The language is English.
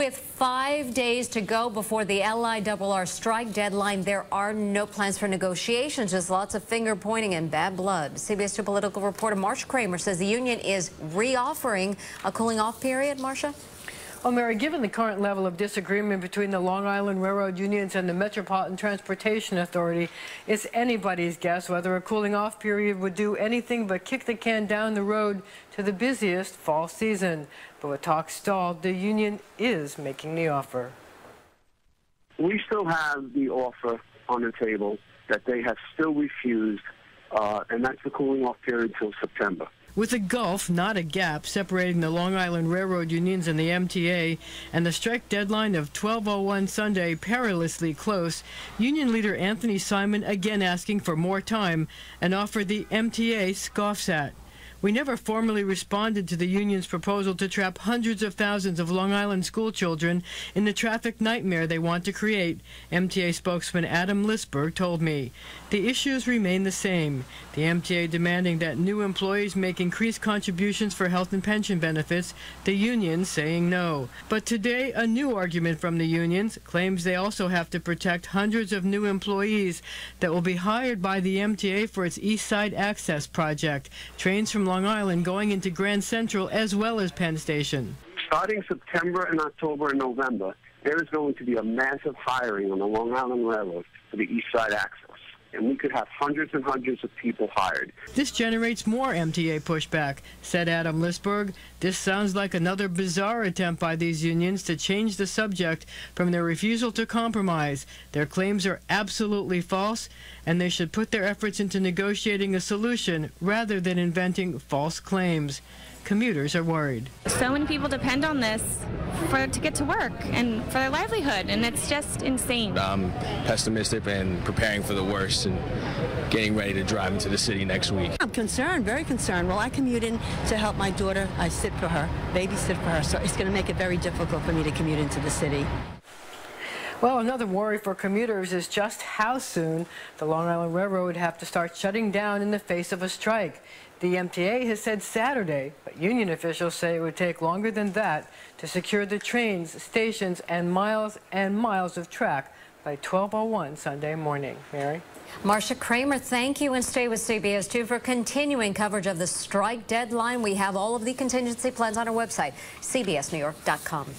With 5 days to go before the LIRR strike deadline, there are no plans for negotiations, just lots of finger pointing and bad blood. CBS 2 political reporter Marcia Kramer says the union is re-offering a cooling off period. Marcia? Well, Mary, given the current level of disagreement between the Long Island Railroad unions and the Metropolitan Transportation Authority, it's anybody's guess whether a cooling off period would do anything but kick the can down the road to the busiest fall season. But with talks stalled, the union is making the offer. We still have the offer on the table that they have still refused, and that's the cooling off period till September. With a gulf, not a gap, separating the Long Island Railroad unions and the MTA, and the strike deadline of 12:01 Sunday perilously close, union leader Anthony Simon again asking for more time, an offer the MTA scoffs at. We never formally responded to the union's proposal to trap hundreds of thousands of Long Island school children in the traffic nightmare they want to create, MTA spokesman Adam Lisberg told me. The issues remain the same. The MTA demanding that new employees make increased contributions for health and pension benefits, the union saying no. But today, a new argument from the unions claims they also have to protect hundreds of new employees that will be hired by the MTA for its East Side Access project, trains from Long Island going into Grand Central as well as Penn Station. Starting September and October and November, there is going to be a massive hiring on the Long Island Railroad for the East Side Access, and we could have hundreds and hundreds of people hired. This generates more MTA pushback, said Adam Lisberg. This sounds like another bizarre attempt by these unions to change the subject from their refusal to compromise. Their claims are absolutely false, and they should put their efforts into negotiating a solution rather than inventing false claims. Commuters are worried. So many people depend on this to get to work and for their livelihood, and it's just insane. I'm pessimistic and preparing for the worst and getting ready to drive into the city next week. I'm concerned, very concerned. Well, I commute in to help my daughter. I sit for her, babysit for her, so it's going to make it very difficult for me to commute into the city. Well, another worry for commuters is just how soon the Long Island Railroad would have to start shutting down in the face of a strike. The MTA has said Saturday, but union officials say it would take longer than that to secure the trains, stations, and miles of track by 12:01 Sunday morning. Mary? Marcia Kramer, thank you, and stay with CBS 2 for continuing coverage of the strike deadline. We have all of the contingency plans on our website, cbsnewyork.com.